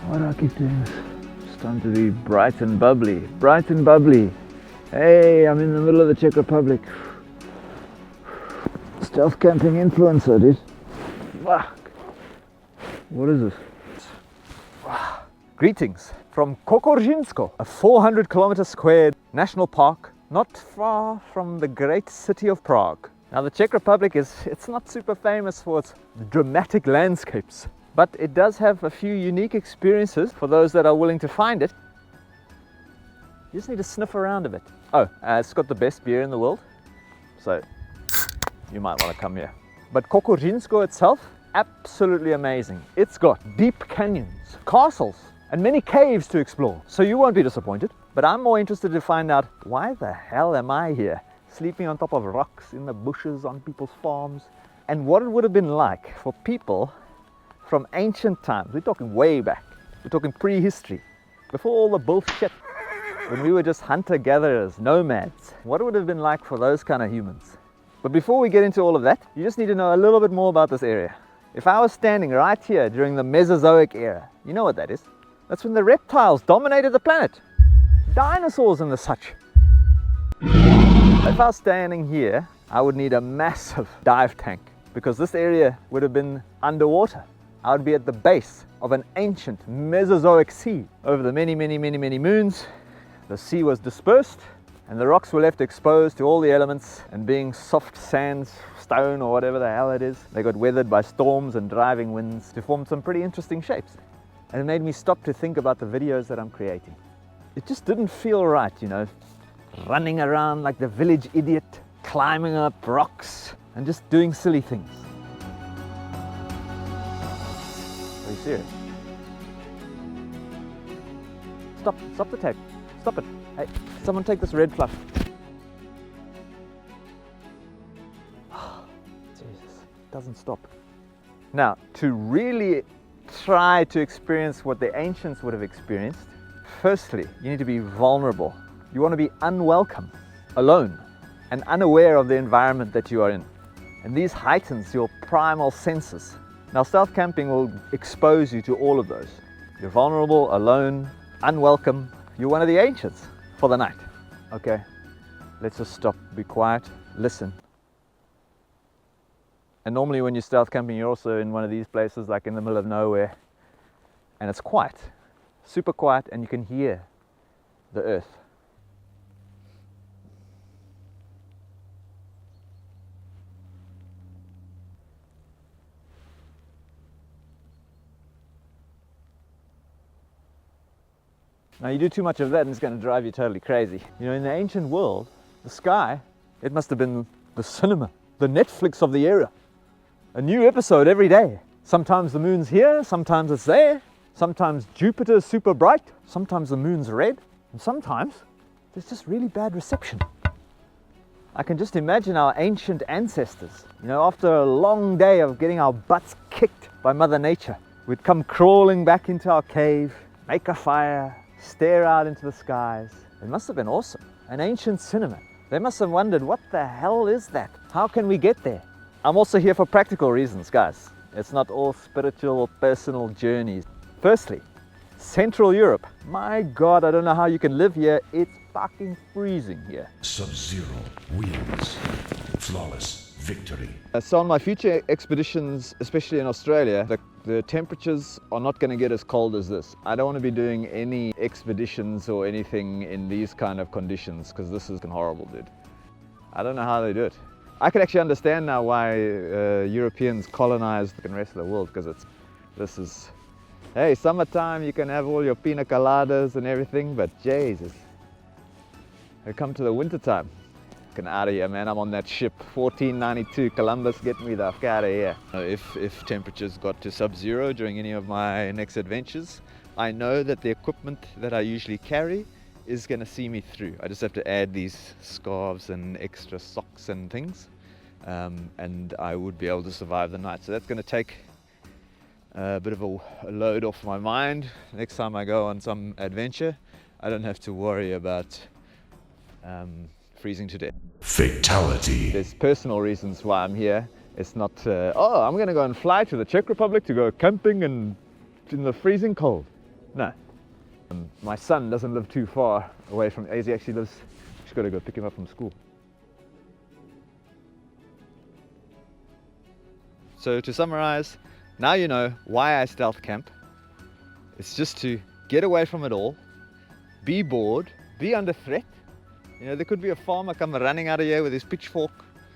Why do I keep doing this? It's time to be bright and bubbly. Bright and bubbly. Hey, I'm in the middle of the Czech Republic. Stealth camping influencer, dude. Fuck. What is this? Greetings from Kokořínsko, a 400-kilometer squared national park not far from the great city of Prague. Now the Czech Republic it's not super famous for its dramatic landscapes, but it does have a few unique experiences for those that are willing to find it. You just need to sniff around a bit. Oh, it's got the best beer in the world, so you might want to come here. But Kokořínsko itself, absolutely amazing. It's got deep canyons, castles, and many caves to explore, so you won't be disappointed. But I'm more interested to find out, why the hell am I here? Sleeping on top of rocks, in the bushes, on people's farms, and what it would have been like for people from ancient times. We're talking way back. We're talking prehistory, before all the bullshit, when we were just hunter-gatherers, nomads. What it would have been like for those kind of humans. But before we get into all of that, you just need to know a little bit more about this area. If I was standing right here during the Mesozoic era, you know what that is? That's when the reptiles dominated the planet. Dinosaurs and the such. If I was standing here, I would need a massive dive tank, because this area would have been underwater. I would be at the base of an ancient Mesozoic sea. Over the many moons, the sea was dispersed and the rocks were left exposed to all the elements, and being soft sands, stone or whatever the hell it is, they got weathered by storms and driving winds to form some pretty interesting shapes. And it made me stop to think about the videos that I'm creating. It just didn't feel right, you know, running around like the village idiot, climbing up rocks and just doing silly things. Are you serious? Stop the tape. Stop it. Hey, someone take this red fluff. Jesus, it doesn't stop. Now, to really try to experience what the ancients would have experienced, firstly, you need to be vulnerable. You want to be unwelcome, alone, and unaware of the environment that you are in. And these heightens your primal senses. Now, stealth camping will expose you to all of those. You're vulnerable, alone, unwelcome. You're one of the ancients for the night. Okay, let's just stop, be quiet, listen. And normally when you're stealth camping, you're also in one of these places, like in the middle of nowhere, and it's quiet, super quiet, and you can hear the earth. Now you do too much of that and it's going to drive you totally crazy. You know, in the ancient world, the sky, it must have been the cinema, the Netflix of the era. A new episode every day. Sometimes the moon's here, sometimes it's there. Sometimes Jupiter's super bright, sometimes the moon's red, and sometimes there's just really bad reception. I can just imagine our ancient ancestors, you know, after a long day of getting our butts kicked by Mother Nature, we'd come crawling back into our cave, make a fire, stare out into the skies. It must have been awesome. An ancient cinema. They must have wondered, what the hell is that? How can we get there? I'm also here for practical reasons, guys. It's not all spiritual or personal journeys. Firstly, Central Europe. My God, I don't know how you can live here. It's fucking freezing here. Sub-Zero wins. Flawless victory. So on my future expeditions, especially in Australia, the temperatures are not going to get as cold as this. I don't want to be doing any expeditions or anything in these kind of conditions, because this is horrible, dude. I don't know how they do it. I can actually understand now why Europeans colonized the rest of the world, because this is, hey, summertime, you can have all your pina coladas and everything, but Jesus, I come to the winter time. Get out of here, man. I'm on that ship, 1492 Columbus. Get me the fuck out of here. If temperatures got to sub-zero during any of my next adventures, I know that the equipment that I usually carry is going to see me through. I just have to add these scarves and extra socks and things, and I would be able to survive the night. So that's going to take a bit of a load off my mind. Next time I go on some adventure, I don't have to worry about freezing to death. Fatality. There's personal reasons why I'm here. It's not, oh, I'm going to go and fly to the Czech Republic to go camping and in the freezing cold. No. My son doesn't live too far away from, he actually lives, just got to go pick him up from school. So to summarize, now you know why I stealth camp. It's just to get away from it all, be bored, be under threat. You know, there could be a farmer come running out of here with his pitchfork.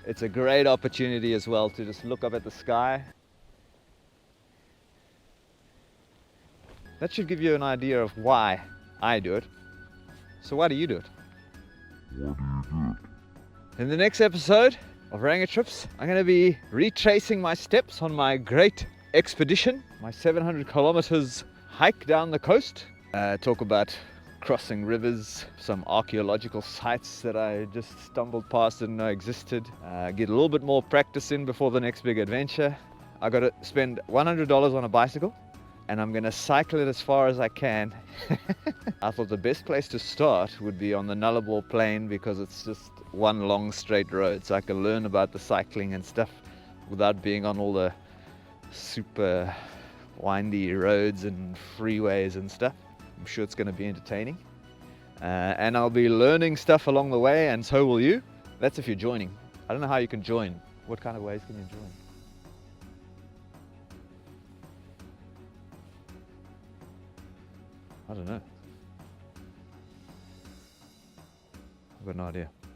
It's a great opportunity as well to just look up at the sky. That should give you an idea of why I do it. So why do you do it? In the next episode of Ranger Trips, I'm going to be retracing my steps on my great expedition, my 700 kilometers hike down the coast. Talk about crossing rivers, some archaeological sites that I just stumbled past and know existed. Get a little bit more practice in before the next big adventure. I got to spend $100 on a bicycle, and I'm going to cycle it as far as I can. I thought the best place to start would be on the Nullarbor Plain because it's just one long straight road, so I can learn about the cycling and stuff without being on all the super windy roads and freeways and stuff. I'm sure it's going to be entertaining, and I'll be learning stuff along the way, and so will you. That's if you're joining. I don't know how you can join. What kind of ways can you join? I don't know. I've got no idea.